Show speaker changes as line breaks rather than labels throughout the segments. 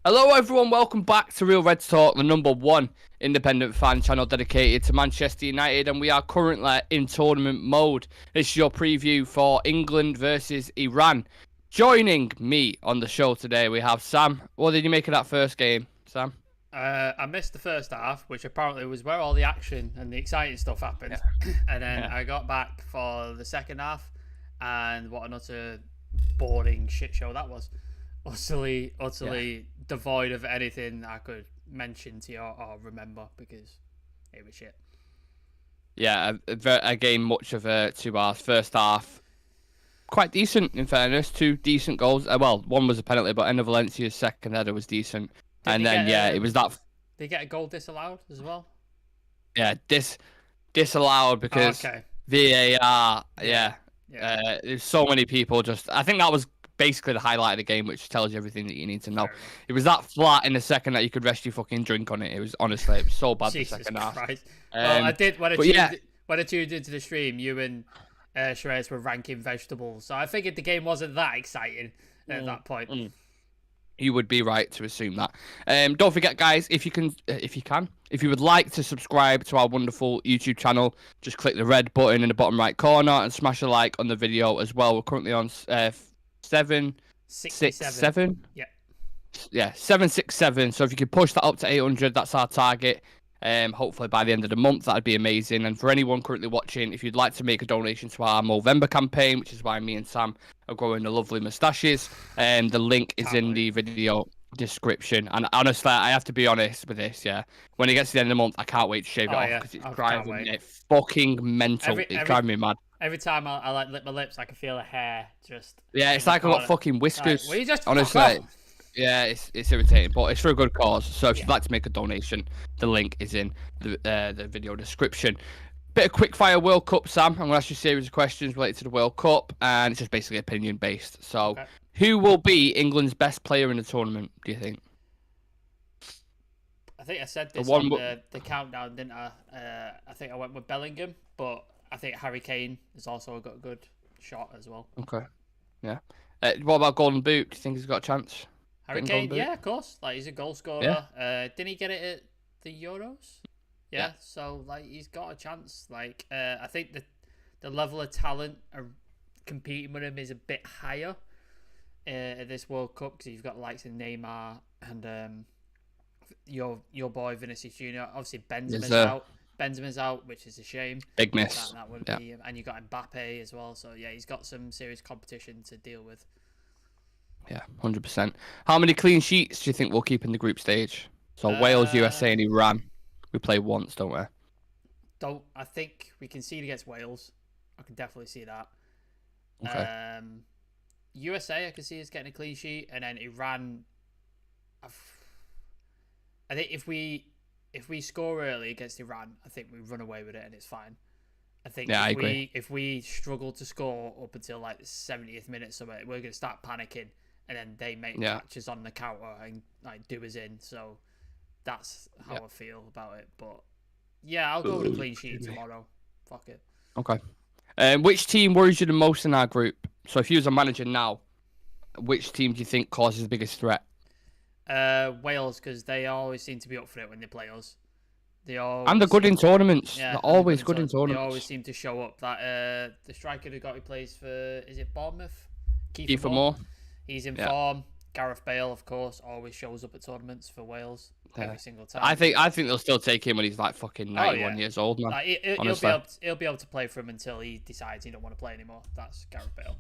Hello everyone, welcome back to Real Reds Talk, the #1 independent fan channel dedicated to Manchester United, and we are currently in tournament mode. This is your preview for England versus Iran. Joining me on the show today, we have Sam. What did you make of that first game, Sam?
I missed the first half, which apparently was where all the action and the exciting stuff happened.
Yeah.
And then
Yeah.
I got back for the second half, and what an utter boring shit show that was. Utterly devoid of anything I could mention to you or remember because it was shit.
Yeah, again, much of 2 hours. First half, quite decent in fairness. 2 decent goals. Well, one was a penalty, but Enner Valencia's second header was decent. It was that.
They get a goal disallowed as well.
Yeah, disallowed because VAR. Yeah. There's so many people just. I think that was basically the highlight of the game, which tells you everything that you need to know. It was that flat in the second that you could rest your fucking drink on it. It was honestly, it was so bad the second half.
Well, I did when I tuned into the stream. You and Shreyas were ranking vegetables, so I figured the game wasn't that exciting at that point.
You would be right to assume that. Don't forget, guys, if you would like to subscribe to our wonderful YouTube channel, just click the red button in the bottom right corner and smash a like on the video as well. We're currently on 767. Yeah, 767. So if you could push that up to 800, that's our target. Hopefully by the end of the month, that'd be amazing. And for anyone currently watching, if you'd like to make a donation to our Movember campaign, which is why me and Sam are growing the lovely moustaches, the link is in the video description. And honestly, I have to be honest with this, yeah. When it gets to the end of the month, I can't wait to shave it off because it's driving me fucking mental. It's driving me mad.
Every time I like lick my lips, I can feel a hair just.
Yeah, it's like I've got fucking whiskers.
Like, just
honestly. Yeah, it's irritating, but it's for a good cause. So if you'd like to make a donation, the link is in the video description. Bit of quickfire World Cup, Sam. I'm going to ask you a series of questions related to the World Cup, and it's just basically opinion based. So, Who will be England's best player in the tournament, do you think?
I think I said this on the countdown, didn't I? I think I went with Bellingham, but I think Harry Kane has also got a good shot as well.
Okay, yeah. What about Golden Boot? Do you think he's got a chance?
Harry Kane, yeah, of course. Like, he's a goal scorer. Yeah. Didn't he get it at the Euros? Yeah. So like he's got a chance. Like I think the level of talent competing with him is a bit higher at this World Cup because you've got the likes of Neymar and your boy Vinicius Junior. Obviously Benzema's out. Benzema's out, which is a shame.
Big miss.
That would be, and you got Mbappe as well. So yeah, he's got some serious competition to deal with.
Yeah, 100%. How many clean sheets do you think we'll keep in the group stage? So Wales, USA, and Iran. We play once, don't we?
I think we concede against Wales. I can definitely see that.
Okay.
USA, I can see us getting a clean sheet, and then Iran. I think if we score early against Iran, I think we run away with it and it's fine. I think if we struggle to score up until like the 70th minute, somewhere we're gonna start panicking, and then they make catches on the counter and like do us in. So that's how I feel about it. But yeah, I'll go with a clean sheet tomorrow. Fuck it.
Okay. Which team worries you the most in our group? So if you was a manager now, which team do you think causes the biggest threat?
Wales, because they always seem to be up for it when they play us.
And they're good in tournaments. Yeah, they're always good in tournaments.
They always seem to show up. That the striker who plays for, is it Bournemouth?
Kiefer Moore.
He's in form. Gareth Bale, of course, always shows up at tournaments for Wales every single time.
I think they'll still take him when he's like fucking 91 years old, man.
Like, he'll be able to play for him until he decides he don't want to play anymore. That's Gareth Bale.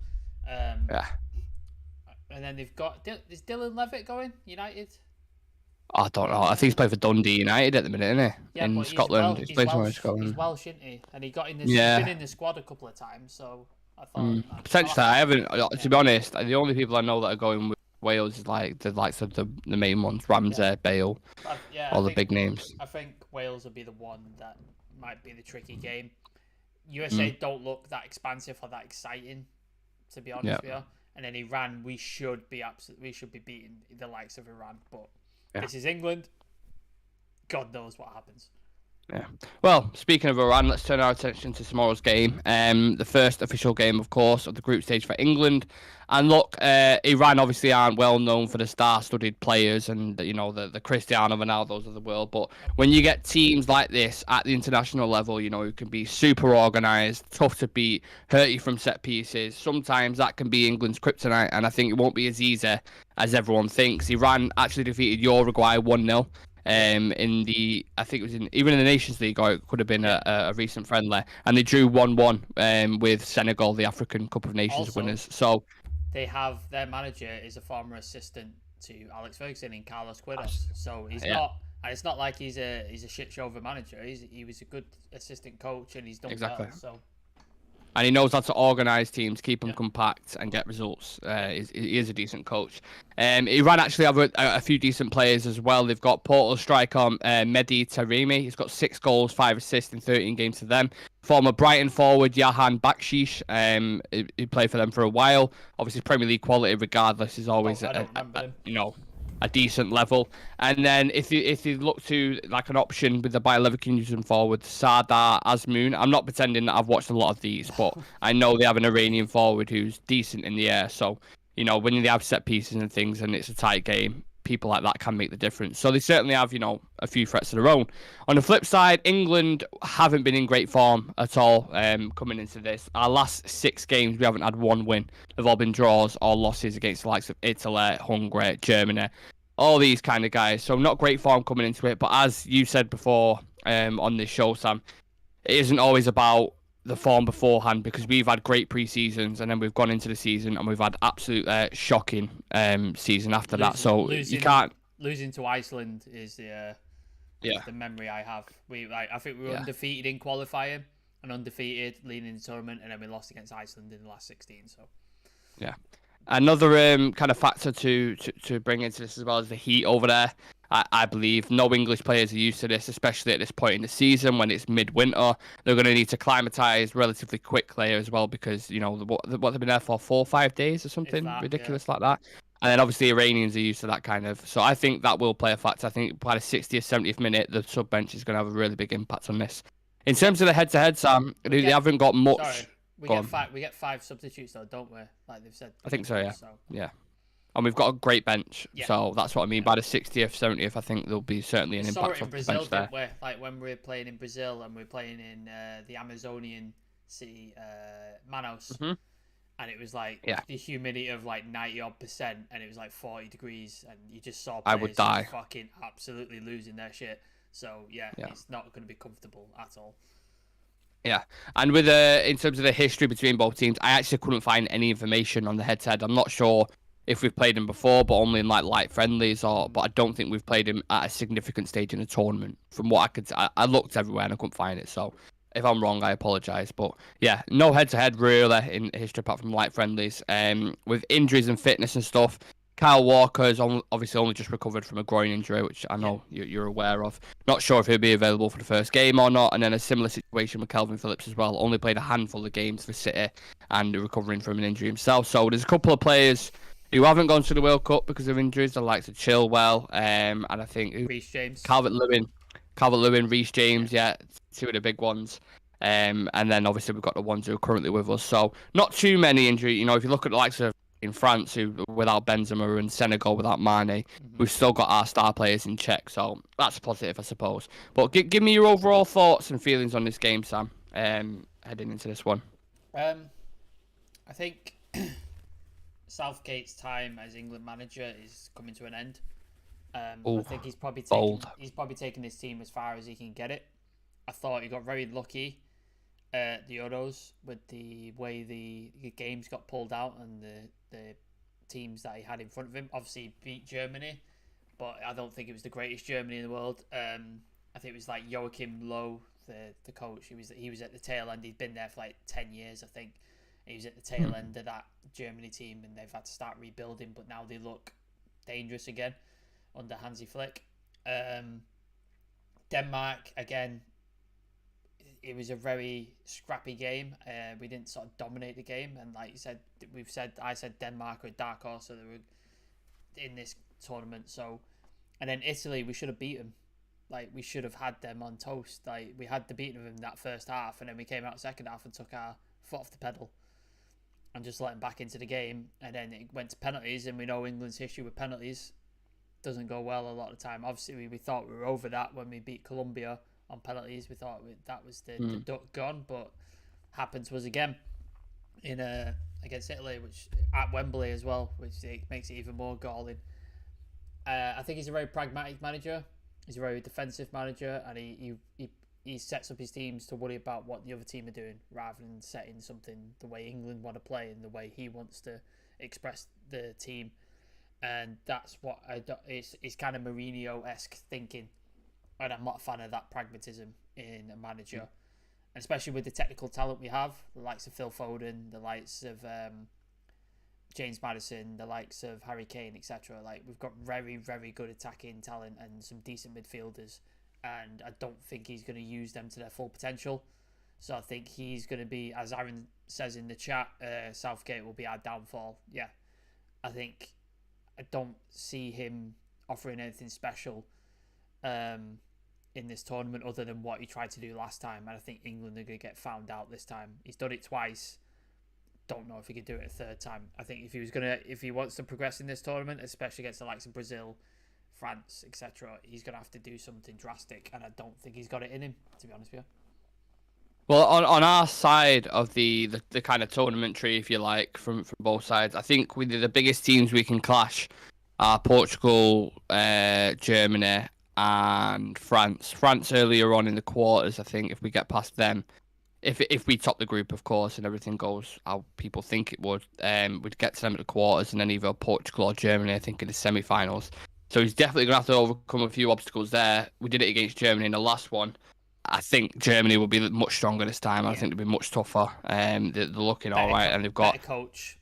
And then they've got, is Dylan Levitt going United?
I don't know. I think he's playing for Dundee United at the minute, isn't he?
Yeah,
in Scotland.
He's Welsh, He's Welsh, isn't he? And he got in he's been in the squad a couple of times, so I thought
potentially. I haven't. To be honest, the only people I know that are going with Wales is like the likes of the main ones: Ramsey, Bale, all the big names.
I think Wales will be the one that might be the tricky game. USA don't look that expansive or that exciting, to be honest with you. And then Iran, we should be beating the likes of Iran, but this is England. God knows what happens.
Yeah. Well, speaking of Iran, let's turn our attention to tomorrow's game. The first official game, of course, of the group stage for England. And look, Iran obviously aren't well known for the star-studded players and the Cristiano Ronaldos of the world. But when you get teams like this at the international level, who can be super organised, tough to beat, hurt you from set pieces, sometimes that can be England's kryptonite. And I think it won't be as easy as everyone thinks. Iran actually defeated Uruguay 1-0. I think it was even in the Nations League, or it could have been a recent friendly, and they drew 1-1 with Senegal, the African Cup of Nations
Also,
winners. So
they have their manager is a former assistant to Alex Ferguson in Carlos Queiroz, so he's not. And it's not like he's a shit show of a manager. He was a good assistant coach, and he's done well. So.
And he knows how to organise teams, keep them compact, and get results. He is a decent coach. Iran actually have a few decent players as well. They've got Porto striker Mehdi Taremi. He's got 6 goals, 5 assists in 13 games for them. Former Brighton forward Yahan Bakshish. He played for them for a while. Obviously, Premier League quality, regardless, is always a decent level. And then if you look to like an option with the Bayer Leverkusen forward Sardar Azmoun, I'm not pretending that I've watched a lot of these, but I know they have an Iranian forward who's decent in the air. So when they have set pieces and things and it's a tight game, people like that can make the difference. So they certainly have a few threats of their own. On the flip side, England haven't been in great form at all coming into this. Our last 6 games, we haven't had one win. They've all been draws or losses against the likes of Italy, Hungary, Germany, all these kind of guys. So not great form coming into it. But as you said before on this show, Sam, it isn't always about the form beforehand, because we've had great pre-seasons and then we've gone into the season and we've had absolute shocking season after that. So you can't...
Losing to Iceland is the memory I have. I think we were undefeated in qualifying and undefeated leading in the tournament, and then we lost against Iceland in the last 16. So
yeah, another kind of factor to bring into this as well is the heat over there. I believe no English players are used to this, especially at this point in the season when it's midwinter. They're going to need to acclimatise relatively quickly as well, because what they've been there for 4 or 5 days or something ridiculous like that. And then obviously Iranians are used to that kind of. So I think that will play a factor. I think by the 60th, 70th minute, the sub bench is going to have a really big impact on this. In terms of the head-to-head, Sam, they haven't got much.
Sorry, we get 5 substitutes though, don't we? Like they've said.
I think so, yeah. Yeah. And we've got a great bench, so that's what I mean. By the 60th, 70th, I think there'll be certainly an impact
in
on
Brazil,
the bench there.
Didn't we? Like when we were playing in Brazil and we were playing in the Amazonian city, Manaus, and it was like the humidity of like 90-odd%, and it was like 40 degrees, and you just saw players
I would die.
fucking absolutely losing their shit. So it's not going to be comfortable at all.
Yeah, and with in terms of the history between both teams, I actually couldn't find any information on the head-to-head. I'm not sure if we've played him before, but only in like light friendlies, but I don't think we've played him at a significant stage in a tournament. From what I looked everywhere and I couldn't find it. So if I'm wrong, I apologise. But yeah, no head-to-head really in history apart from light friendlies. With injuries and fitness and stuff, Kyle Walker's obviously only just recovered from a groin injury, which I know you're aware of. Not sure if he'll be available for the first game or not. And then a similar situation with Calvin Phillips as well. Only played a handful of games for City and recovering from an injury himself. So there's a couple of players who haven't gone to the World Cup because of injuries. The likes of Chilwell, and I think
Reece James,
Calvert-Lewin, Reece James, 2 of the big ones. And then obviously we've got the ones who are currently with us. So not too many injuries. If you look at the likes of in France, who without Benzema, and Senegal without Mane, we've still got our star players in check. So that's positive, I suppose. But give me your overall thoughts and feelings on this game, Sam, heading into this one.
I think Southgate's time as England manager is coming to an end. I think he's probably taken this team as far as he can get it. I thought he got very lucky at the Euros with the way the games got pulled out and the teams that he had in front of him. Obviously, he beat Germany, but I don't think it was the greatest Germany in the world. I think it was like Joachim Low, the coach. He was at the tail end. He'd been there for like 10 years, I think. He was at the tail end of that Germany team, and they've had to start rebuilding. But now they look dangerous again under Hansi Flick. Denmark again. It was a very scrappy game. We didn't sort of dominate the game, and like you said, I said Denmark were a dark horse, so they were in this tournament. So, and then Italy, we should have beat them. Like, we should have had them on toast. Like, we had the beating of them that first half, and then we came out second half and took our foot off the pedal and just let them back into the game. And then it went to penalties, and we know England's history with penalties doesn't go well a lot of the time. Obviously, we thought we were over that when we beat Colombia on penalties. We thought that was the duck gone, but happened to us again in against Italy, which at Wembley as well, which makes it even more galling. I think he's a very pragmatic manager. He's a very defensive manager, and he sets up his teams to worry about what the other team are doing rather than setting something the way England want to play and the way he wants to express the team. And that's what it's kind of Mourinho-esque thinking, and I'm not a fan of that pragmatism in a manager, and especially with the technical talent we have, the likes of Phil Foden, the likes of James Maddison, the likes of Harry Kane, etc. Like, we've got very, very good attacking talent and some decent midfielders, and I don't think he's going to use them to their full potential. So I think he's going to be, as Aaron says in the chat, Southgate will be our downfall. Yeah, I don't see him offering anything special in this tournament other than what he tried to do last time, and I think England are going to get found out this time. He's done it twice. Don't know if he could do it a third time. I think if he wants to progress in this tournament, especially against the likes of Brazil, France, etc., he's gonna have to do something drastic, and I don't think he's got it in him, to be honest with you.
Well, on our side of the kind of tournament tree, if you like, from both sides, I think with the biggest teams we can clash are Portugal, Germany, and France. France earlier on in the quarters, I think, if we get past them. If we top the group, of course, and everything goes how people think it would, we'd get to them at the quarters, and then either Portugal or Germany, I think, in the semi-finals. So he's definitely going to have to overcome a few obstacles there. We did it against Germany in the last one. I think Germany will be much stronger this time. Yeah. I think they'll be much tougher. They're looking all right, and they've got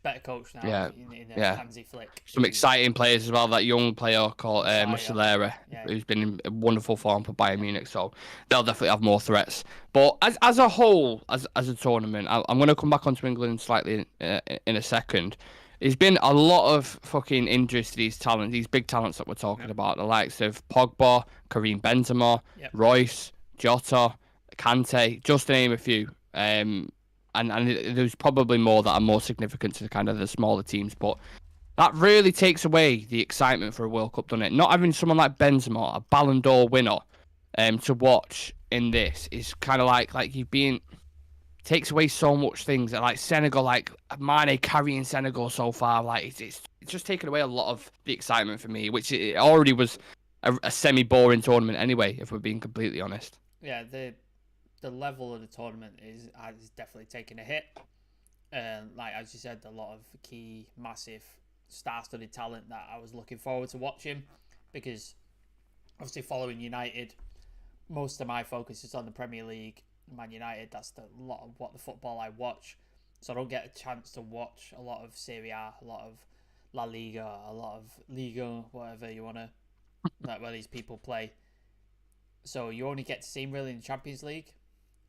better coach now.
Yeah, in Hansi Flick.
Some exciting players as well. That young player called Muslera, who's been in wonderful form for Bayern Munich. So they'll definitely have more threats. But as a whole, as a tournament, I'm going to come back onto England slightly in a second. There's been a lot of fucking injuries to these talents, these big talents that we're talking about, the likes of Pogba, Karim Benzema, Royce, Jota, Kante, just to name a few. And there's probably more that are more significant to kind of the smaller teams, but that really takes away the excitement for a World Cup, doesn't it? Not having someone like Benzema, a Ballon d'Or winner, to watch in this is kind of like you've been... takes away so much things. Like Senegal, like Mane carrying Senegal so far, like it's just taken away a lot of the excitement for me, which it already was a semi-boring tournament anyway, if we're being completely honest.
Yeah, the level of the tournament is definitely taking a hit. Like as you said, a lot of key, massive, star-studded talent that I was looking forward to watching, because obviously following United, most of my focus is on the Premier League. Man United, that's a lot of what the football I watch, so I don't get a chance to watch a lot of Serie A, a lot of La Liga, a lot of Liga, whatever you want to, like where these people play. So you only get to see them really in the Champions League,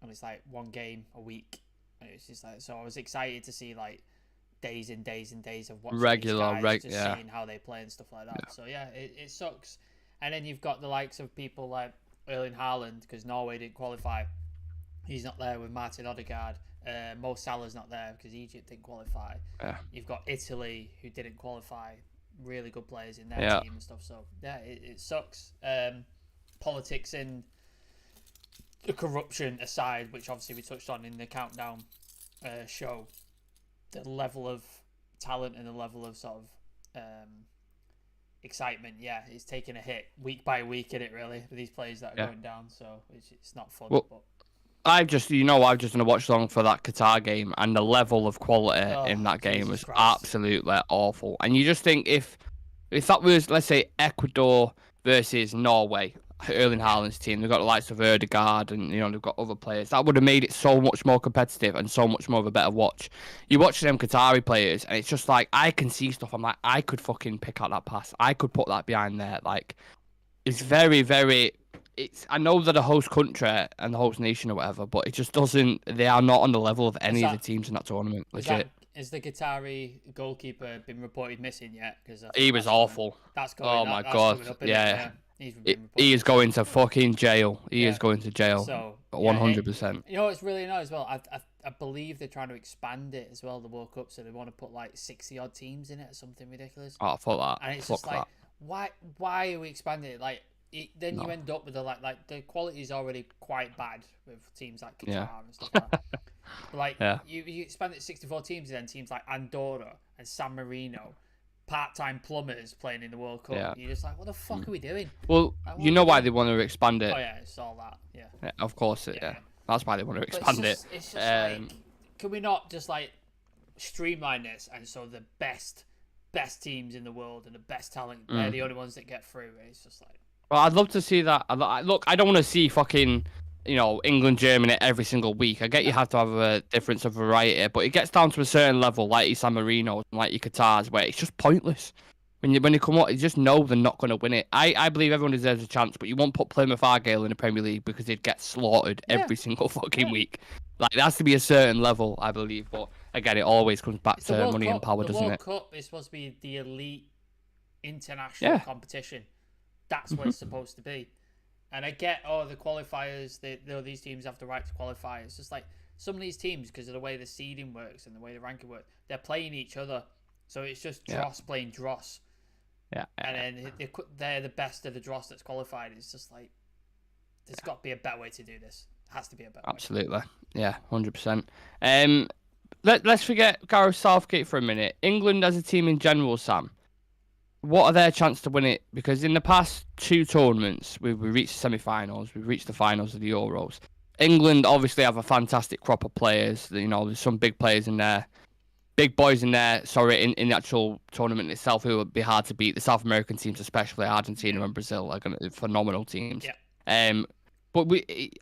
and it's like one game a week, and it's just like, so I was excited to see like days and days and days of watching
regular,
these guys, seeing how they play and stuff like that. Yeah. So yeah, it sucks. And then you've got the likes of people like Erling Haaland, because Norway didn't qualify. He's not there with Martin Odegaard. Mo Salah's not there because Egypt didn't qualify. Yeah. You've got Italy, who didn't qualify. Really good players in their team and stuff. So, yeah, it sucks. Politics and the corruption aside, which obviously we touched on in the countdown show, the level of talent and the level of sort of excitement, it's taking a hit week by week, isn't it, really, with these players that are going down. So, it's not fun. But
I've just done a watch along for that Qatar game, and the level of quality in that game was absolutely awful. And you just think if that was, let's say, Ecuador versus Norway, Erling Haaland's team, they've got the likes of Ødegaard, and they've got other players, that would have made it so much more competitive and so much more of a better watch. You watch them Qatari players, and it's just like, I can see stuff. I'm like, I could fucking pick out that pass. I could put that behind there. Like, it's very, very... I know they're the host country and the host nation or whatever, but it just doesn't. They are not on the level of any of the teams in that tournament. Legit.
Is the Qatari goalkeeper been reported missing yet? Because
he was awful.
That's going.
Oh my god! Yeah. He is going to fucking jail. He is going to jail.
So
100%.
You know, it's really nice as well. I believe they're trying to expand it as well, the World Cup, so they want to put like 60 odd teams in it or something ridiculous.
Oh, fuck that.
And it's
fuck
just like, why are we expanding it? Like, then you end up with the quality is already quite bad with teams like Qatar and stuff like that. But like, you expand it to 64 teams, and then teams like Andorra and San Marino, part-time plumbers playing in the World Cup. Yeah. You're just like, what the fuck are we doing?
Well, like, you know why they want to expand it.
Oh yeah, it's all that. Yeah.
Of course, yeah. That's why they want to expand it.
It's just like, can we not just like streamline this, and so the best teams in the world and the best talent, they're the only ones that get through. It's just like,
well, I'd love to see that. Look, I don't want to see fucking, England, Germany every single week. I get you have to have a difference of variety, but it gets down to a certain level, like your San Marinos and like your Qatars, where it's just pointless. When you come up, you just know they're not going to win it. I believe everyone deserves a chance, but you won't put Plymouth Argyle in the Premier League because they'd get slaughtered every single fucking week. Like, there has to be a certain level, I believe. But again, it always comes back to money and power, doesn't it?
The World Cup is supposed to be the elite international competition. That's what it's supposed to be. And I get, the qualifiers, these teams have the right to qualify. It's just like some of these teams, because of the way the seeding works and the way the ranking works, they're playing each other. So it's just dross playing dross.
Yeah.
And then they're the best of the dross that's qualified. It's just like, there's got to be a better way to do this. It has to be a better way.
Absolutely. Yeah, 100%. Let's forget Gareth Southgate for a minute. England as a team in general, Sam. What are their chances to win it? Because in the past 2 tournaments, we reached the semi-finals, we've reached the finals of the Euros. England obviously have a fantastic crop of players. There's some big players in there. Big boys in there, in the actual tournament itself, who would be hard to beat. The South American teams, especially Argentina and Brazil, are going to be phenomenal teams.
Yeah.
But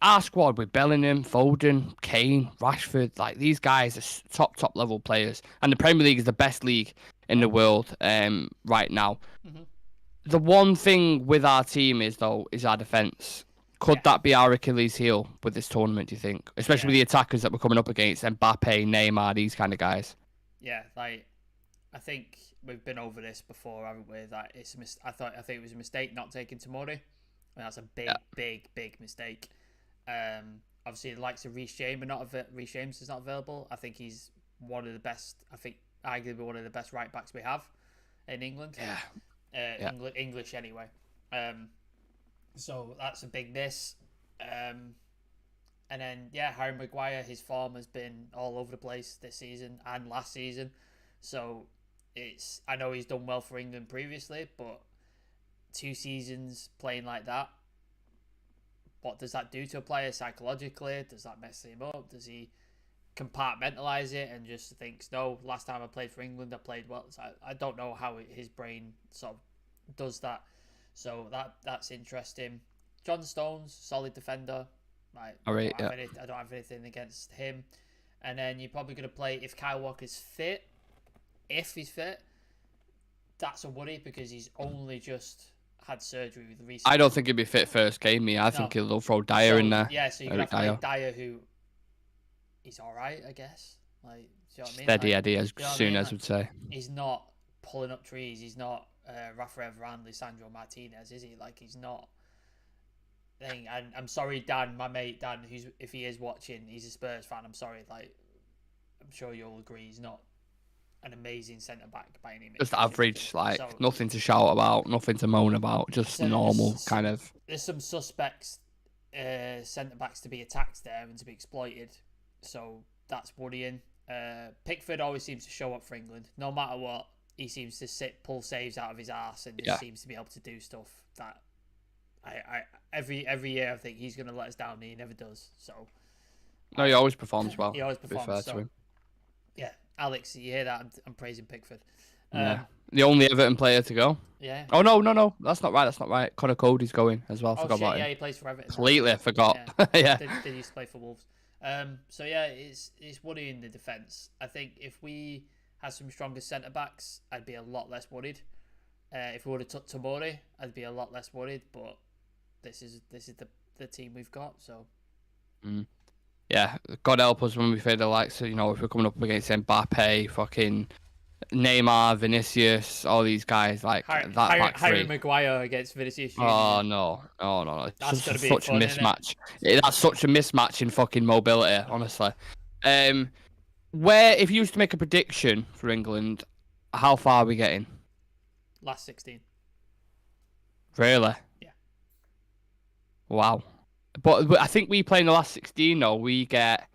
our squad with Bellingham, Foden, Kane, Rashford, like these guys are top level players, and the Premier League is the best league in the world right now. Mm-hmm. The one thing with our team is our defence. Could that be our Achilles heel with this tournament, do you think? Especially with the attackers that we're coming up against, Mbappe, Neymar, these kind of guys.
Yeah, like, I think we've been over this before, haven't we? That I think it was a mistake not taking Tomori. That's a big mistake. Obviously, the likes of Reece James is not available. I think he's one of the best. I think arguably one of the best right backs we have in England. English anyway. So that's a big miss. And then Harry Maguire, his form has been all over the place this season and last season. So I know he's done well for England previously, but 2 seasons playing like that, what does that do to a player psychologically? Does that mess him up? Does he compartmentalize it and just thinks, no, last time I played for England, I played well? So I don't know how his brain sort of does that. So that's interesting. John Stones, solid defender. I don't have anything against him. And then you're probably going to play, if Kyle Walker's fit, if he's fit, that's a worry because he's only just had surgery with recently.
I don't think he'll be fit first game, I think he'll throw Dyer in there.
Yeah, so you have to Dyer, who he's all right, I guess. Like, do you know what I mean?
Steady Eddie, as Souness would say.
He's not pulling up trees. He's not Rafael Varane, Lisandro Martinez, is he? Like, he's not. And I'm sorry, Dan, my mate Dan, if he is watching, he's a Spurs fan. I'm sorry, like, I'm sure you'll agree, he's not an amazing centre back by any means.
Just average, nothing to shout about, nothing to moan about, just normal kind of.
There's some suspects centre backs to be attacked there and to be exploited, so that's worrying. Pickford always seems to show up for England, no matter what. He seems to pull saves out of his arse and just seems to be able to do stuff that every year I think he's going to let us down, and he never does. So
no, he always performs well.
He always performs. So, yeah, Alex, you hear that? I'm praising Pickford.
The only Everton player to go.
Yeah.
Oh no, that's not right. Connor Cody's going as well. Forgot about him.
Yeah, he plays for Everton.
Completely forgot. Yeah.
Did used to play for Wolves. So yeah, it's worrying the defence. I think if we had some stronger centre backs, I'd be a lot less worried. If we would have took Tomori, I'd be a lot less worried. But this is the team we've got. So.
Yeah, God help us when we feel the likes of, if we're coming up against Mbappe, fucking Neymar, Vinicius, all these guys, like that back
Harry
three.
Maguire against Vinicius Junior.
Oh no, no! It's
That's
just
gonna be
such
fun,
a
isn't it?
mismatch. That's such a mismatch in fucking mobility, honestly. Where if you used to make a prediction for England, how far are we getting?
Last 16.
Really?
Yeah.
Wow. But I think we play in the last 16 though. We get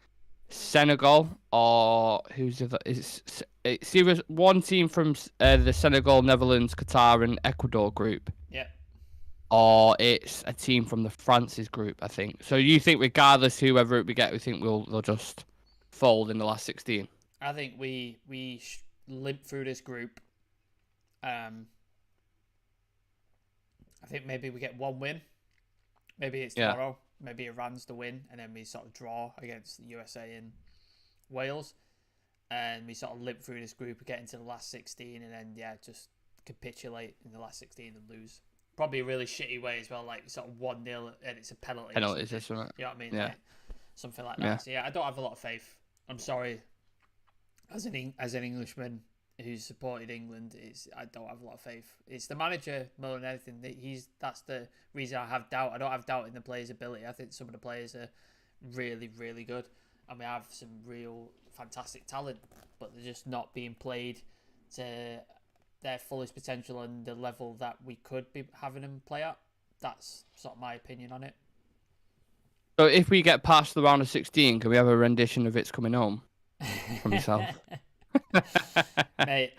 Senegal or who's the other? It's either one team from the Senegal, Netherlands, Qatar, and Ecuador group.
Yeah.
Or it's a team from the France's group, I think. So you think regardless whoever we get, we think they'll just fold in the last 16?
I think we limp through this group. I think maybe we get one win. Maybe it's tomorrow. Maybe Iran's the win, and then we sort of draw against the USA and Wales, and we sort of limp through this group, get into the last 16, and then just capitulate in the last 16 and lose. Probably a really shitty way as well, like sort of 1-0 and it's a penalty.
Penalties, this one.
You know what I mean?
Yeah.
Like, something like that. So I don't have a lot of faith. I'm sorry. As an Englishman who's supported England, I don't have a lot of faith. It's the manager more than anything. That's the reason I have doubt. I don't have doubt in the players' ability. I think some of the players are really, really good, and we have some real fantastic talent, but they're just not being played to their fullest potential and the level that we could be having them play at. That's sort of my opinion on it.
So if we get past the round of 16, can we have a rendition of It's Coming Home from yourself?
Mate,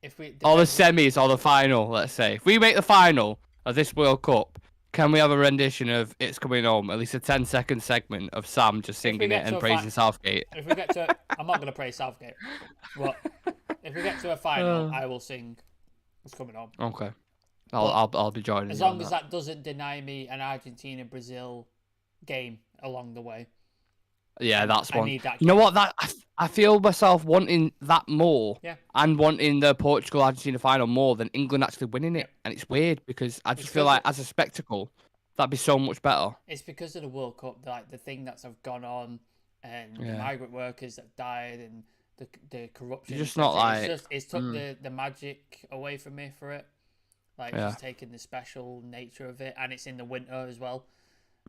if we
or the semis or the final, let's say. If we make the final of this World Cup, can we have a rendition of It's Coming Home? At least a 10-second segment of Sam just singing it and praising Southgate.
If we get to, I'm not going to praise Southgate, but if we get to a final, I will sing It's Coming Home.
Okay, I'll be joining.
As long as that doesn't deny me an Argentina-Brazil game along the way.
Yeah, that's one.
Need that
you know what? I feel myself wanting that more,
and
wanting the Portugal-Argentina final more than England actually winning it. And it's weird because I just feel like as a spectacle, that'd be so much better.
It's because of the World Cup, like the thing that's gone on, and the migrant workers that died, and the corruption.
It's just not like
it's took the magic away from me for it. Like it's just taken the special nature of it, and it's in the winter as well,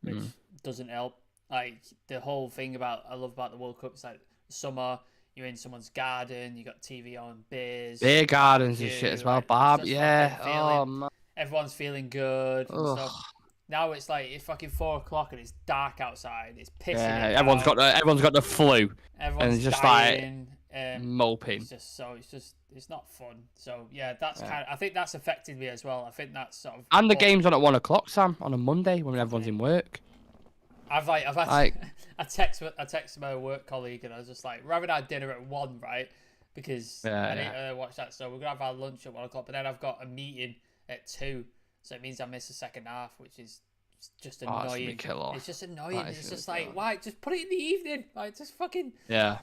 which doesn't help. Like the whole thing I love about the World Cup is like summer, you're in someone's garden, you got TV on, beer
gardens and shit as well. Oh man,
everyone's feeling good and stuff. Now it's like it's fucking 4 o'clock and it's dark outside. It's pissing.
Yeah, everyone's got the flu.
Everyone's
just
dying,
like moping.
It's not fun. So that's I think that's affected me as well. I think that's sort of.
And the game's on at 1 o'clock, Sam, on a Monday when everyone's in work.
I've had I text my work colleague and I was just like, we're having our dinner at 1, right? Because I need to watch that. So we're gonna have our lunch at 1 o'clock, but then I've got a meeting at 2, so it means I miss the second half, which is just annoying. It's just annoying. It's just like, why? Just put it in the evening. Like, just fucking.
Yeah.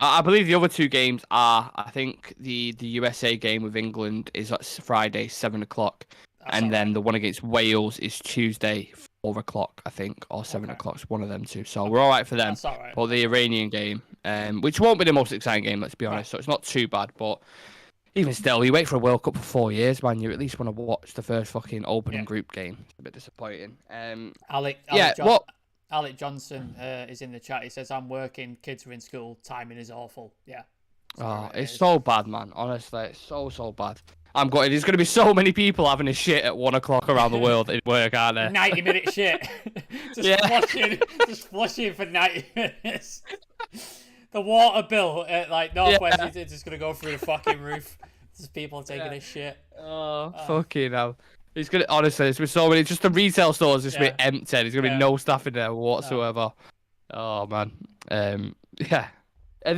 I believe the other 2 games are. I think the USA game with England is at Friday 7 o'clock, and then the one against Wales is Tuesday 4 o'clock, I think, or 7 o'clock. It's one of them 2. So we're all right for them.
That's all right.
But the Iranian game, which won't be the most exciting game, let's be honest. So it's not too bad. But even still, you wait for a World Cup for 4 years, man. You at least want to watch the first fucking opening group game. It's a bit disappointing.
Alec Johnson is in the chat. He says, "I'm working. Kids are in school. Timing is awful." Yeah.
It's so bad, man. Honestly, it's so bad. I'm going. There's going to be so many people having a shit at 1 o'clock around the world in work, aren't there?
90-minute shit. just flushing for 90 minutes. The water bill at like Northwest is just going to go through the fucking roof. Just people taking a shit.
Fucking hell. It's gonna honestly. There's been so many. Just the retail stores just be empty. There's gonna be no staff in there whatsoever. Oh man. Are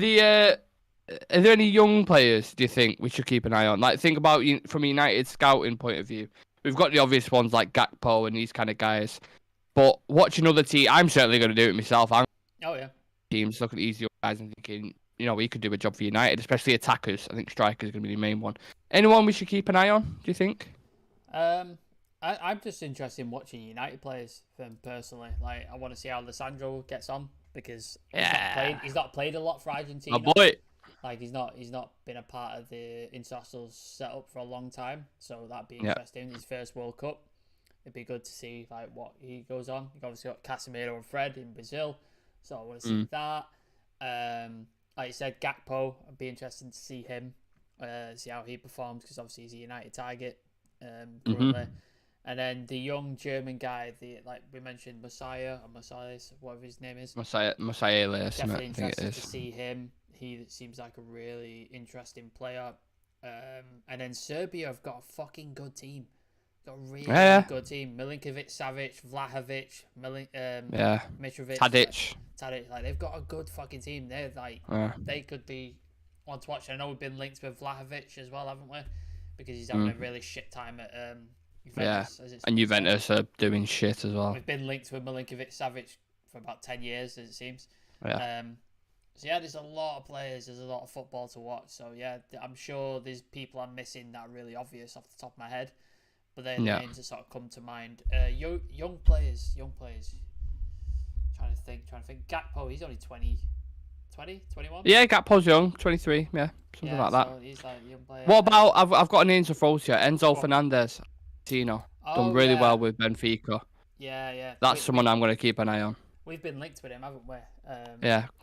there any young players, do you think, we should keep an eye on? Like, think about from a United scouting point of view. We've got the obvious ones like Gakpo and these kind of guys. But watching other teams, I'm certainly going to do it myself. Teams looking at these young guys and thinking, we could do a job for United, especially attackers. I think strikers is going to be the main one. Anyone we should keep an eye on, do you think?
I'm just interested in watching United players personally. Like, I want to see how Lissandro gets on because he's not played a lot for Argentina.
My boy.
Like he's not been a part of the international setup for a long time, so that'd be interesting. His first World Cup, it'd be good to see like what he goes on. You've obviously got Casemiro and Fred in Brazil, so I want to see that. Like you said, Gakpo, I'd be interested to see him, see how he performs because obviously he's a United target currently. And then the young German guy, like we mentioned, Messiah, whatever his name is.
Messiah,
definitely interested
to
see him. He seems like a really interesting player. And then Serbia have got a fucking good team. Got a really good team. Milinkovic, Savic, Vlahovic, Mitrovic,
Tadic.
Like they've got a good fucking team. They're like they could be one to watch. I know we've been linked with Vlahovic as well, haven't we? Because he's having a really shit time at Juventus.
And Juventus are doing shit as well.
We've been linked with Milinkovic, Savic for about 10 years, as it seems.
Yeah.
So yeah, there's a lot of players. There's a lot of football to watch. So yeah, I'm sure there's people I'm missing that are really obvious off the top of my head, but they're the names that sort of come to mind. Young players. Trying to think. Gakpo, he's only 20, 21?
Yeah, Gakpo's young, 23. Yeah, something like that.
So he's like a young player.
What about? I've got a name to throw to you. Enzo Fernandez, Tino, done really well with Benfica.
Yeah.
That's someone I'm going to keep an eye on.
We've been linked with him, haven't we?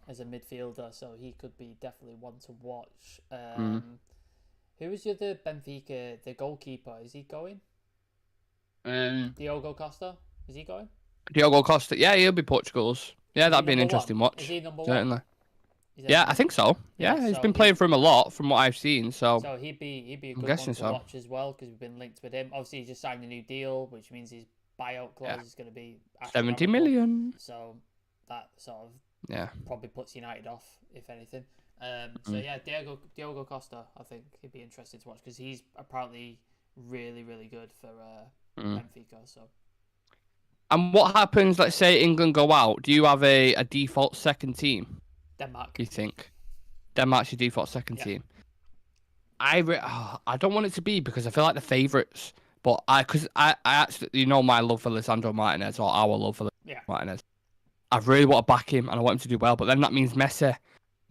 As a midfielder, so he could be definitely one to watch. Who was the other Benfica, the goalkeeper? Is he going? Diogo Costa? Is he going?
Diogo Costa, yeah, he'll be Portugal's. Yeah, that'd be an interesting watch.
Is he number
certainly.
one?
Yeah, I think so. Yeah, he's been playing for him a lot from what I've seen. So
he'd be a good one to watch as well because we've been linked with him. Obviously, he just signed a new deal, which means his buyout clause is going to be
70 million.
So that sort of probably puts United off, if anything. So yeah, Diogo Costa, I think he'd be interesting to watch because he's apparently really, really good for Benfica. So.
And what happens? Let's say England go out. Do you have a default second team?
Denmark.
You think Denmark's your default second team? I don't want it to be because I feel like the favourites. But I actually, my love for Lisandro Martinez or our love for Martinez. I really want to back him and I want him to do well. But then that means Messi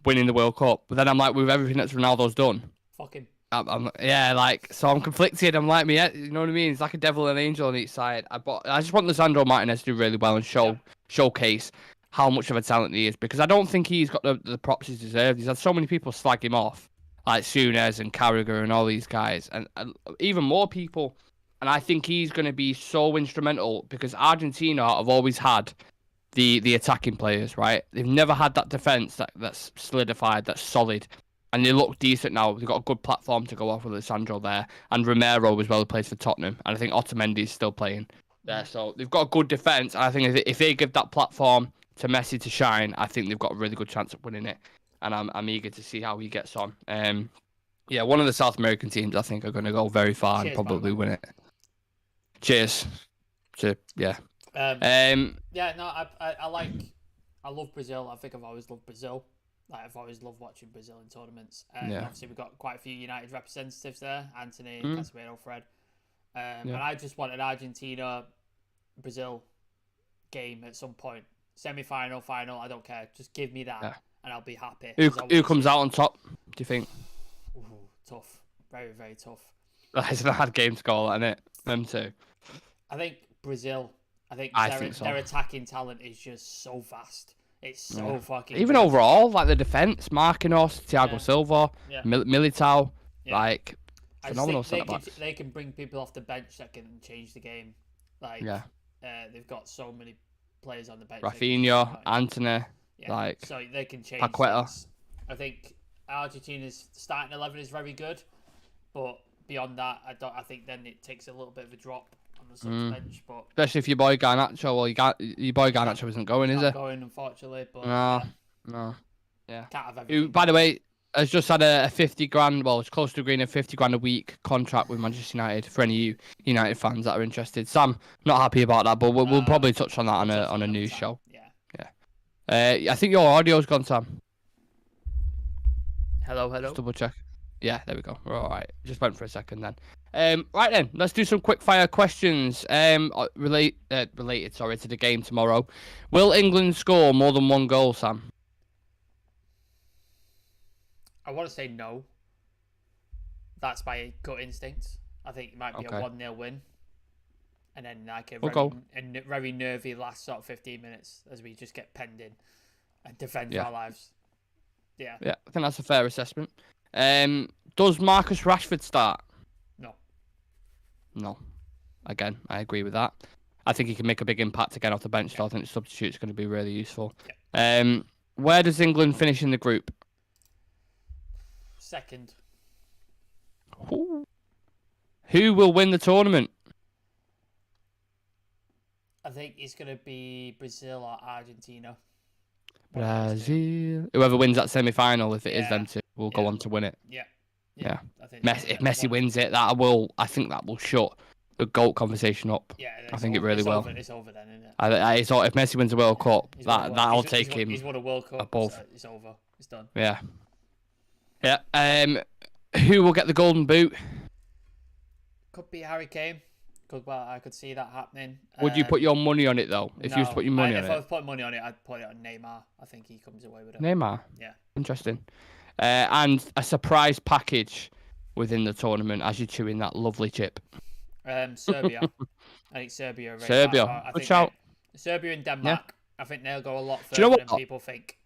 winning the World Cup. But then I'm like, with everything that Ronaldo's done,
fuck him.
So I'm conflicted. I'm like, you know what I mean? It's like a devil and an angel on each side. I just want Lisandro Martinez to do really well and showcase how much of a talent he is because I don't think he's got the props he's deserved. He's had so many people slag him off, like Souness and Carragher and all these guys, and even more people. And I think he's going to be so instrumental because Argentina have always had the attacking players, right? They've never had that defense that's solidified, that's solid. And they look decent now. They've got a good platform to go off with Alessandro there. And Romero as well plays for Tottenham. And I think Otamendi's still playing there. So they've got a good defence. And I think if they give that platform to Messi to shine, I think they've got a really good chance of winning it. And I'm eager to see how he gets on. One of the South American teams I think are going to go very far and probably win it. Cheers. I
love Brazil. I think I've always loved Brazil. Like I've always loved watching Brazil in tournaments. Obviously we've got quite a few United representatives there. Anthony, Casemiro, Fred. And I just want an Argentina-Brazil game at some point. Semi-final, final, I don't care. Just give me that and I'll be happy.
Who comes out on top, do you think?
Ooh, tough. Very, very tough.
It's a hard game to call, isn't it? Them two.
I think Brazil. I think their attacking talent is just so vast. It's so fucking.
Even
good.
Overall, like the defense, Marquinhos, Thiago Silva, Militao, like phenomenal centre backs.
They can bring people off the bench that can change the game. Like they've got so many players on the bench.
Rafinha, Antony,
so they can change.
Paqueta.
Things. I think Argentina's starting 11 is very good, but beyond that, I think then it takes a little bit of a drop on the bench. But
especially if your boy Garnacho, your boy Garnacho isn't going, is it?
Going, unfortunately. But
no. Yeah.
Can't have everything.
Who, by the way, has just had a 50 grand. Well, it's close to agreeing a 50 grand a week contract with Manchester United. For any United fans that are interested, Sam, not happy about that, but we'll probably touch on that on a news show. Yeah. I think your audio's gone, Sam.
Hello.
Just double check. Yeah, there we go. We're all right. Just went for a second then. Right then, let's do some quick fire questions. Related to the game tomorrow. Will England score more than one goal, Sam?
I I want to say no. That's my gut instinct. I think it might be a 1-0 win. And then like a very nervy last sort of 15 minutes as we just get penned in and defend for our lives. Yeah.
Yeah, I think that's a fair assessment. Does Marcus Rashford start?
No.
No. Again, I agree with that. I think he can make a big impact again off the bench, so I think the substitute is going to be really useful. Yeah. Where does England finish in the group?
Second.
Ooh. Who will win the tournament?
I think it's going to be Brazil or Argentina.
Brazil. Whoever wins that semi-final, if it is them two, will go on to win it.
Yeah. I think
if Messi wins it, I think that will shut the GOAT conversation up.
Yeah,
I think it really will.
It's over then, isn't it?
If Messi wins the World Cup, that'll take him.
He's won a World Cup.
Above.
So it's over. It's done.
Yeah. Who will get the Golden Boot?
Could be Harry Kane. I could see that happening.
Would you put your money on it though? If you was to put your money on it,
if I was putting money on it, I'd put it on Neymar. I think he comes away with it.
Neymar.
Yeah.
Interesting. And a surprise package within the tournament as you're chewing that lovely chip.
Serbia. I think Serbia.
Good shout.
Serbia and Denmark. Yeah. I think they'll go a lot further than people think.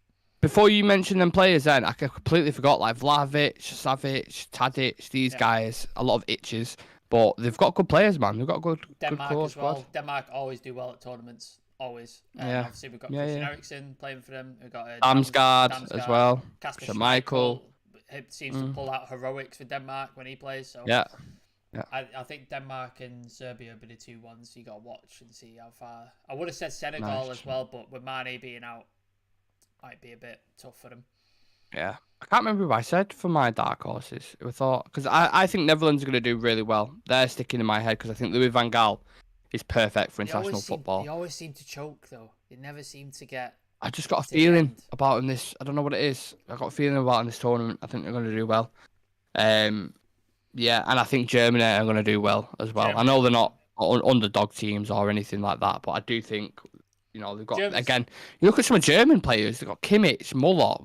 Before you mention them players, then I completely forgot like Vlahovic, Savic, Tadic. These guys, a lot of itches. But they've got good players, man. They've got good
Denmark
good
as well.
squad.
Denmark always do well at tournaments. Always. Obviously, we've got Christian Eriksen playing for them. We've got
Damsgaard as well.
Kasper
Schmeichel.
It seems to pull out heroics for Denmark when he plays. So
yeah.
I think Denmark and Serbia will be the two ones you got to watch and see how far. I would have said Senegal as well, but with Mane being out, might be a bit tough for them.
Yeah. I can't remember who I said for my dark horses. I thought because I think Netherlands are going to do really well. They're sticking in my head because I think Louis van Gaal is perfect for international football.
They always seem to choke though. They never seem to get.
I just got a feeling about in this. I don't know what it is. I got a feeling about in this tournament. I think they're going to do well. Yeah, and I think Germany are going to do well as well. I know they're not underdog teams or anything like that, but I do think they've got again. You look at some German players. They've got Kimmich, Muller,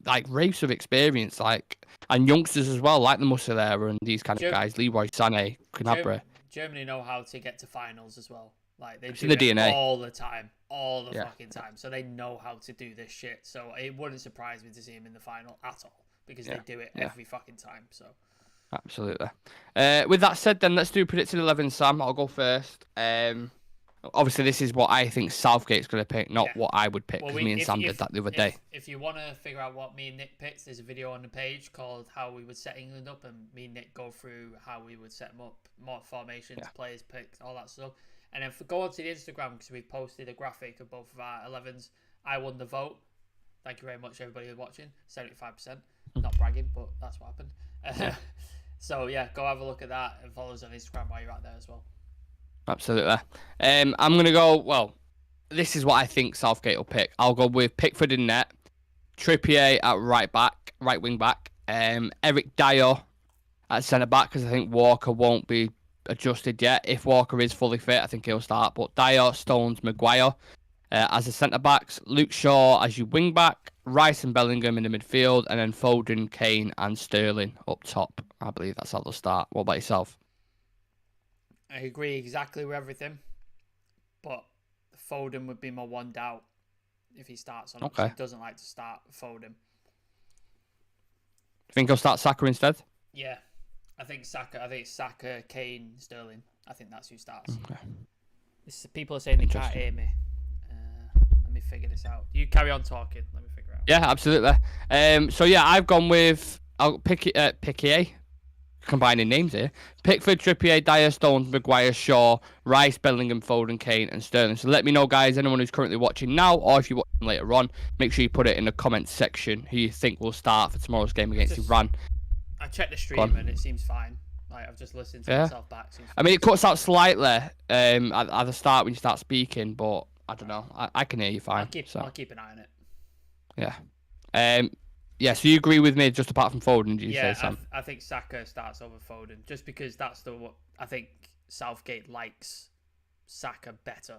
like race of experience, and youngsters as well, like the Musiala and these kind of guys, Leroy Sané, Gnabry.
Germany know how to get to finals as well. Like they do
the DNA
all the time, all the fucking time. So they know how to do this shit. So it wouldn't surprise me to see them in the final at all because they do it every fucking time. So
absolutely. With that said, then let's do predicted 11. Sam, I'll go first. Obviously, this is what I think Southgate's going to pick, not what I would pick, because me and Sam did that the other day.
If you want to figure out what me and Nick picked, there's a video on the page called How We Would Set England Up, and me and Nick go through how we would set them up, more formations, players picked, all that stuff. And then go onto the Instagram, because we've posted a graphic of both of our 11s. I won the vote. Thank you very much, everybody who's watching. 75%. Not bragging, but that's what happened. So, yeah, go have a look at that and follow us on Instagram while you're out there as well.
Absolutely. I'm going to go, well, this is what I think Southgate will pick. I'll go with Pickford in net, Trippier at right wing back, Eric Dyer at centre back, because I think Walker won't be adjusted yet. If Walker is fully fit, I think he'll start. But Dyer, Stones, Maguire as the centre backs, Luke Shaw as your wing back, Rice and Bellingham in the midfield, and then Foden, Kane, and Sterling up top. I believe that's how they'll start. What about yourself?
I agree exactly with everything, but Foden would be my one doubt if he starts on. Okay. He doesn't like to start Foden.
Think he'll start Saka instead?
Yeah, I think Saka. I think Saka, Kane, Sterling. I think that's who starts. Okay. People are saying they can't hear me. Let me figure this out. You carry on talking. Let me figure it out.
Yeah, absolutely. So yeah, I've gone with Piqué. Combining names here. Pickford, Trippier, Dyer, Stones, Maguire, Shaw, Rice, Bellingham, Foden, Kane, and Sterling. So let me know, guys, anyone who's currently watching now, or if you're watching later on, make sure you put it in the comments section who you think will start for tomorrow's game against Iran.
I checked the stream and it seems fine. Like I've just listened to myself back.
I mean, it cuts out slightly at the start when you start speaking, but I don't know. I can hear you fine.
I'll keep an eye on it.
Yeah. Yeah, so you agree with me just apart from Foden, do you say, Sam?
I think Saka starts over Foden, just because that's I think Southgate likes Saka better.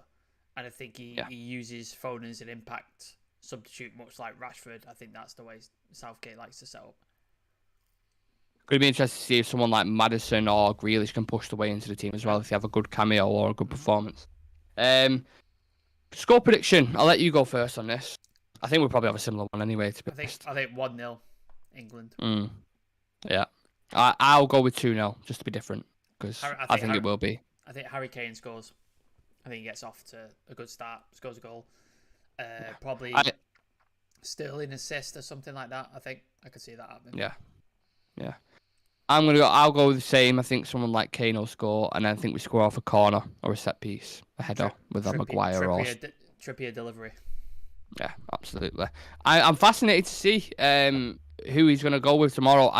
And I think he uses Foden as an impact substitute, much like Rashford. I think that's the way Southgate likes to set up.
Going to be interested to see if someone like Maddison or Grealish can push the way into the team as well if they have a good cameo or a good performance. Score prediction. I'll let you go first on this. I think we'll probably have a similar one anyway. To be honest.
I think 1-0 England.
Yeah, I'll go with 2-0 just to be different because I think it will be.
I think Harry Kane scores. I think he gets off to a good start, scores a goal. Probably Sterling assist or something like that. I think I could see that happening.
Yeah. I'll go with the same. I think someone like Kane will score, and then I think we score off a corner or a set piece, a header with a Maguire or
Trippier delivery.
Yeah, absolutely. I'm fascinated to see who he's going to go with tomorrow.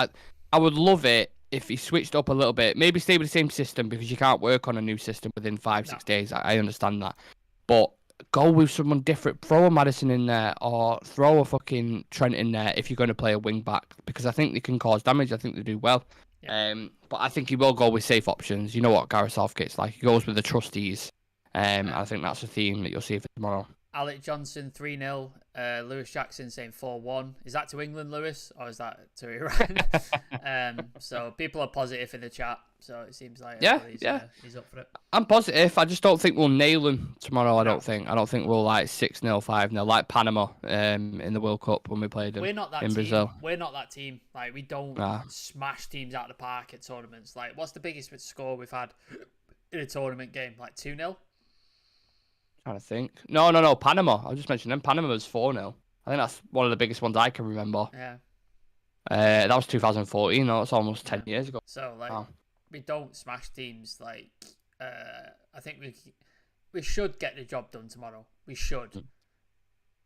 I would love it if he switched up a little bit. Maybe stay with the same system because you can't work on a new system within 5-6 days. I understand that. But go with someone different. Throw a Maddison in there or throw a fucking Trent in there if you're going to play a wing back because I think they can cause damage. I think they do well. Yeah. But I think he will go with safe options. You know what Gareth Southgate's like. He goes with the trustees. I think that's a theme that you'll see for tomorrow.
Alec Johnson 3-0. Lewis Jackson saying 4-1. Is that to England, Lewis, or is that to Iran? So people are positive in the chat. So it seems like he's up for it.
I'm positive. I just don't think we'll nail him tomorrow. I don't think we'll like 6-0, 5-0 like Panama in the World Cup when we played them.
We're not that
in
team.
Brazil.
We're not that team. Like we don't smash teams out of the park at tournaments. Like what's the biggest score we've had in a tournament game? Like 2-0.
Trying to think. No. Panama. I just mentioned them. Panama was 4-0. I think that's one of the biggest ones I can remember.
Yeah.
That was 2014. No, it's almost 10 years ago.
So we don't smash teams. Like I think we should get the job done tomorrow. We should.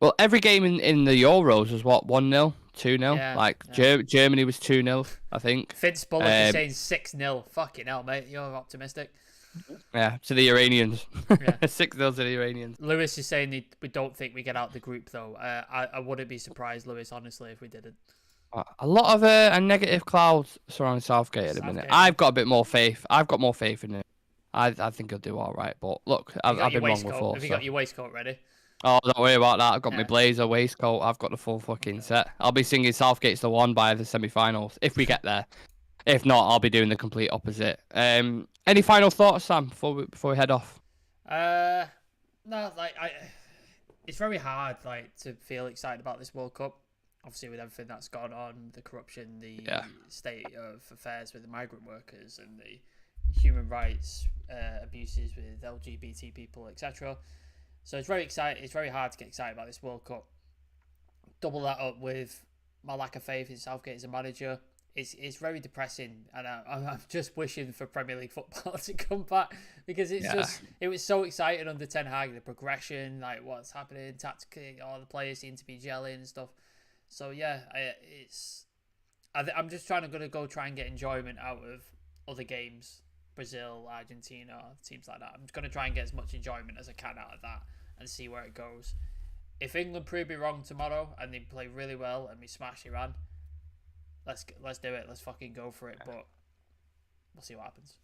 Well, every game in the Euros was what 1-0, 2-0. Germany was 2-0. I think.
Fitz Bullock is saying 6-0. Fucking hell, mate. You're optimistic.
Yeah, to the Iranians.
Yeah.
6-0 to the Iranians.
Lewis is saying we don't think we get out the group, though. I wouldn't be surprised, Lewis, honestly, if we didn't.
A lot of a negative clouds surrounding Southgate at the minute. I've got a bit more faith. I've got more faith in him. I think he'll do all right. But look, I've been wrong before.
Have you got your waistcoat ready?
Oh, don't worry about that. I've got my blazer, waistcoat. I've got the full fucking set. I'll be singing Southgate's the one by the semi-finals, if we get there. If not, I'll be doing the complete opposite. Any final thoughts, Sam, before we head off?
No, it's very hard, to feel excited about this World Cup. Obviously, with everything that's gone on, the corruption, the state of affairs with the migrant workers, and the human rights abuses with LGBT people, etc. So it's very exciting. It's very hard to get excited about this World Cup. Double that up with my lack of faith in Southgate as a manager. It's very depressing, and I'm just wishing for Premier League football to come back because it was so exciting under Ten Hag, the progression, like what's happening tactically, all the players seem to be gelling and stuff. So yeah, I'm just trying to try and get enjoyment out of other games, Brazil, Argentina, teams like that. I'm just going to try and get as much enjoyment as I can out of that and see where it goes. If England prove me wrong tomorrow and they play really well and we smash Iran, let's do it. Let's fucking go for it. But we'll see what happens.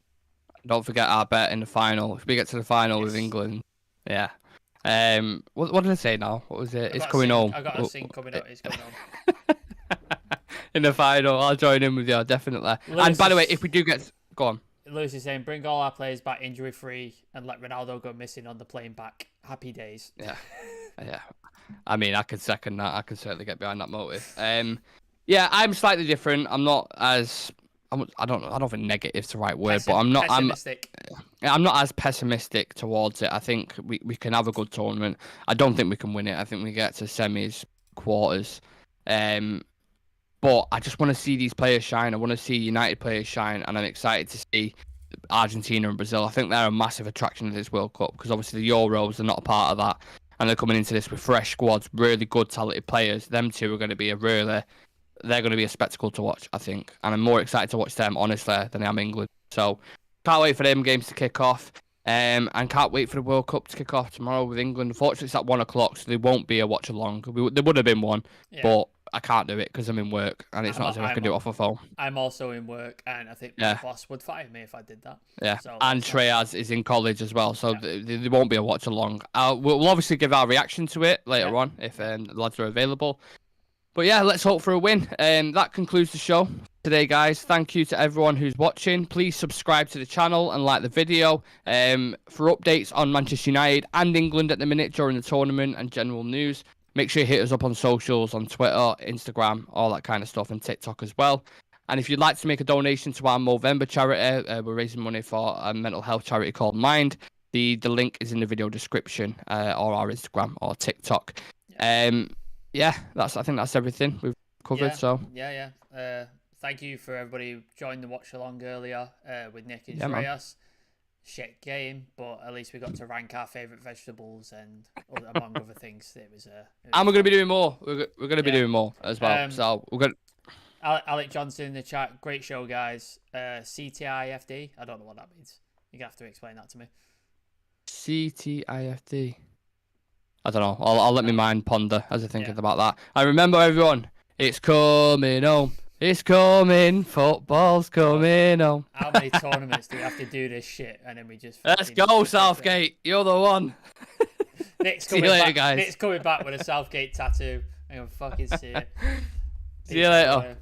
Don't forget our bet in the final. If we get to the final with England, yeah. What did I say now? What was it? It's coming home.
I got a sing coming out. It's coming home.
In the final, I'll join in with you definitely. Lewis and by the way, if we do get, go on.
Lewis is saying, bring all our players back injury free and let Ronaldo go missing on the plane back. Happy days.
Yeah. I mean, I can second that. I can certainly get behind that motive. Yeah, I'm slightly different. I'm not as I don't think negative's the right word, but I'm not pessimistic. I'm not as pessimistic towards it. I think we can have a good tournament. I don't think we can win it. I think we get to semis, quarters. But I just want to see these players shine. I want to see United players shine, and I'm excited to see Argentina and Brazil. I think they're a massive attraction of this World Cup because obviously the Euros are not a part of that, and they're coming into this with fresh squads, really good, talented players. Them two are going to be they're going to be a spectacle to watch, I think. And I'm more excited to watch them, honestly, than I am England. So can't wait for them games to kick off. And can't wait for the World Cup to kick off tomorrow with England. Unfortunately, it's at 1 o'clock, so there won't be a watch along. There would have been one, but I can't do it because I'm in work, and it's not as if I can do it off a phone.
I'm also in work, and I think my boss would fire me if I did that.
Yeah, so, and Treyas is in college as well, so there won't be a watch along. We'll obviously give our reaction to it later on if the lads are available. But yeah, let's hope for a win. That concludes the show. today, guys. Thank you to everyone who's watching. Please subscribe to the channel and like the video. For updates on Manchester United and England at the minute during the tournament and general news, make sure you hit us up on socials, on Twitter, Instagram, all that kind of stuff, and TikTok as well. And if you'd like to make a donation to our Movember charity, we're raising money for a mental health charity called Mind. The link is in the video description, or our Instagram or TikTok. Yeah, I think that's everything we've covered.
Thank you for everybody who joined the watch along earlier with Nick and
man.
Shreyas. Shit game, but at least we got to rank our favourite vegetables and among other things. It was
and we're going to be doing more. We're going to be doing more as well. So we're going.
Alec Johnson in the chat. Great show, guys. CTIFD. I don't know what that means. You're going to have to explain that to me.
CTIFD. I don't know. I'll let my mind ponder as I think about that. And remember, everyone, it's coming home. It's coming. Football's coming home.
How many tournaments do we have to do this shit? And then we just...
Let's go, Southgate. You're the one.
Nick's coming back, guys. Nick's coming back with a Southgate tattoo. I'm going to fucking see it.
See you later.